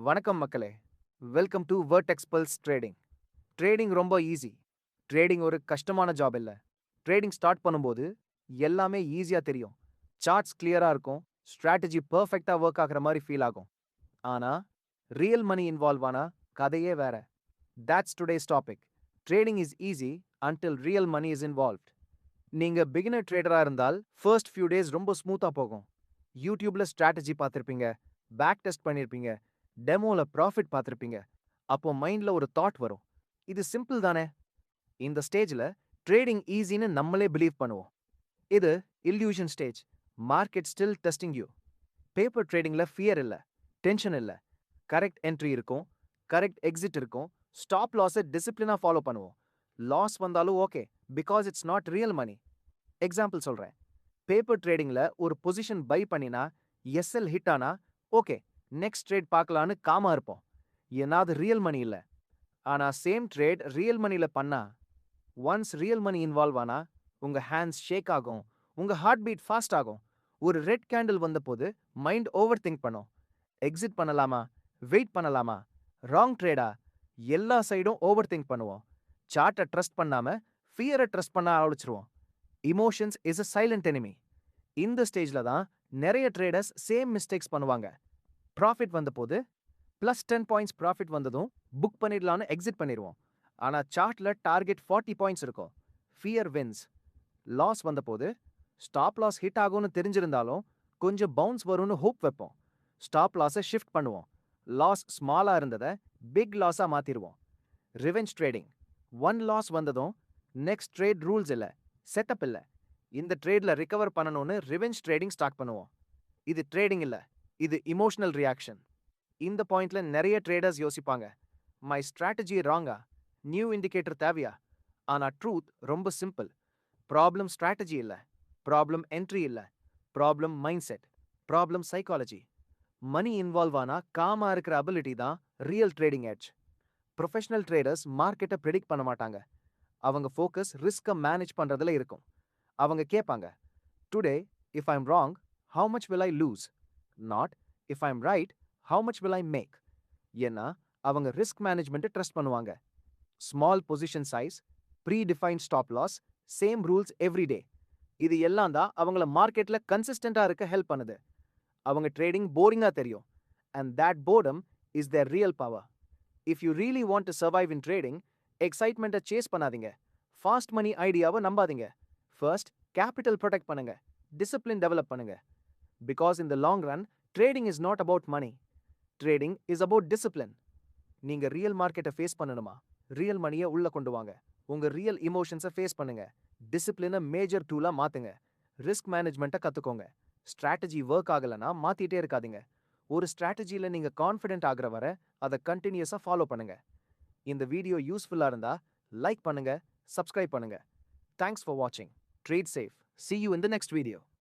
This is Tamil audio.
வணக்கம் மக்களே. Welcome to vertex pulse trading. Trading ரொம்ப ஈஸி. ட்ரேடிங் ஒரு கஷ்டமான ஜாப் இல்ல. ட்ரேடிங் ஸ்டார்ட் பண்ணும்போது எல்லாமே ஈஸியா தெரியும். சார்ட்ஸ் கிளியரா இருக்கும். ஸ்ட்ராட்டஜி பெர்ஃபெக்ட்டா வொர்க் ஆகுற மாதிரி ஃபீல் ஆகும். ஆனா ரியல் மணி இன்வால்வ் ஆனா கதையே வேற. That's today's topic. Trading is easy until real money is involved. நீங்க பிகினர் ட்ரேடரா இருந்தால் ஃபர்ஸ்ட் ஃபியூ டேஸ் ரொம்ப ஸ்மூத்தா போகும். யூடியூப்ல ஸ்ட்ராட்டஜி பார்த்திருப்பீங்க, பேக் டெஸ்ட் பண்ணியிருப்பீங்க, டெமோல ப்ராஃபிட் பார்த்திருப்பீங்க. அப்போ மைண்ட்ல ஒரு தாட் வரும். இது சிம்பிள் தானே. இந்த ஸ்டேஜ்ல ட்ரேடிங் ஈஸின்னு நம்மளே பிலீவ் பண்ணுவோம். இது illusion stage. Market still testing you. Paper ட்ரேடிங்ல ஃபியர் இல்ல, டென்ஷன் இல்ல. கரெக்ட் என்ட்ரி இருக்கும், கரெக்ட் எக்ஸிட் இருக்கும். ஸ்டாப் லாஸை டிசிப்ளினா ஃபாலோ பண்ணுவோம். லாஸ் வந்தாலும் okay, because it's not real money. Example சொல்றேன். பேப்பர் ட்ரேடிங்ல ஒரு பொசிஷன் பை பண்ணினா எஸ்எல் ஹிட் ஆனா ஓகே, நெக்ஸ்ட் ட்ரேட் பார்க்கலான்னு காமா இருப்போம். ஏன்னா அது ரியல் மணி இல்ல. ஆனா சேம் ட்ரேட் ரியல் மணில பண்ணா, ஒன்ஸ் ரியல் மணி இன்வால்வ் ஆனா உங்க ஹேண்ட்ஸ் ஷேக் ஆகும், உங்க ஹார்ட் பீட் ஃபாஸ்ட் ஆகும். ஒரு ரெட் கேண்டில் வந்த போது மைண்ட் ஓவர் திங்க் பண்ணும். எக்ஸிட் பண்ணலாமா, வெயிட் பண்ணலாமா, ராங் ட்ரேடா, எல்லா சைடும் ஓவர் திங்க் பண்ணுவோம். சார்ட்டை ட்ரஸ்ட் பண்ணாம ஃபியரை ட்ரஸ்ட் பண்ண ஆரம்பிச்சிருவோம். Emotions is a silent enemy. இந்த ஸ்டேஜ்ல தான் நிறைய ட்ரேடர்ஸ் சேம் மிஸ்டேக்ஸ் பண்ணுவாங்க. ப்ராஃபிட் வந்த போது +10 பாயிண்ட்ஸ் ப்ராஃபிட் வந்ததும் புக் பண்ணிடலான்னு எக்ஸிட் பண்ணிடுவோம். ஆனா சார்ட்ல டார்கெட் 40 பாயிண்ட்ஸ் இருக்கும். Fear wins. லாஸ் வந்த போது ஸ்டாப் லாஸ் ஹிட் ஆகும்னு தெரிஞ்சிருந்தாலும் கொஞ்சம் பவுன்ஸ் வரும்னு ஹோப் வைப்போம். ஸ்டாப் லாஸை ஷிஃப்ட் பண்ணுவோம். லாஸ் ஸ்மாலா இருந்ததை பிக் லாஸா மாத்திடுவோம். Revenge trading. ஒன் லாஸ் வந்ததும் நெக்ஸ்ட் ட்ரேட் ரூல்ஸ் இல்ல, செட்டப் இல்ல, இந்த ட்ரேட்ல ரிகவர் பண்ணணும்னு ரிவெஞ்ச் ட்ரேடிங் ஸ்டார்ட் பண்ணுவோம். இது ட்ரேடிங் இல்ல, இது இமோஷனல் ரியாக்ஷன். இந்த பாயிண்ட்ல நிறைய ட்ரேடர்ஸ் யோசிப்பாங்க, மை ஸ்ட்ராட்டஜி ராங்கா, நியூ இண்டிகேட்டர் தேவையா? ஆனா ட்ரூத் ரொம்ப சிம்பிள். ப்ராப்ளம் ஸ்ட்ராட்டஜி இல்ல, ப்ராப்ளம் என்ட்ரி இல்ல, problem mindset, problem psychology. Money involve ஆனா காமா இருக்கிற அபிலிட்டி தான் real trading edge. Professional traders மார்க்கெட்டை ப்ரெடிக்ட் பண்ண மாட்டாங்க. அவங்க ஃபோக்கஸ் ரிஸ்கை மேனேஜ் பண்றதுல இருக்கும். அவங்க கேட்பாங்க, today if I'm wrong how much will I lose, not if I'm right how much will I make. ஏன்னா அவங்க ரிஸ்க் மேனேஜ்மெண்ட்டை ட்ரஸ்ட் பண்ணுவாங்க. Small position size, predefined stop loss, same rules every day. இது எல்லாம் தான் அவங்கள மார்க்கெட்ல கன்சிஸ்டண்டா இருக்க ஹெல்ப் பண்ணுது. அவங்க ட்ரேடிங் போரிங்கா தெரியும். And that boredom is their real power. If you really want to survive in trading, எக்ஸைட்மெண்ட்டை சேஸ் பண்ணாதீங்க. ஃபாஸ்ட் மணி ஐடியாவை நம்பாதீங்க. ஃபர்ஸ்ட் கேபிட்டல் ப்ரொடெக்ட் பண்ணுங்க, டிசிப்ளின் டெவலப் பண்ணுங்க. Because in the long run trading is not about money, trading is about discipline. நீங்க ரியல் மார்க்கெட்டை ஃபேஸ் பண்ணணுமா, ரியல் மணியை உள்ள கொண்டு வாங்க. உங்க ரியல் இமோஷன்ஸை ஃபேஸ் பண்ணுங்க. டிசிப்ளினை மேஜர் டூலா மாத்துங்க. ரிஸ்க் மேனேஜ்மெண்ட்டை கத்துக்கோங்க. ஸ்ட்ராட்டஜி ஒர்க் ஆகலைன்னா மாத்திட்டே இருக்காதீங்க. ஒரு ஸ்ட்ராட்டஜியில நீங்க கான்ஃபிடென்ட் ஆகுற வரை அதை கண்டினியூஸா ஃபாலோ பண்ணுங்க. இந்த வீடியோ யூஸ்ஃபுல்லா இருந்தா லைக் பண்ணுங்க, சப்ஸ்கிரைப் பண்ணுங்க. தேங்க்ஸ் ஃபார் வாட்சிங். Trade safe. See you in the next video.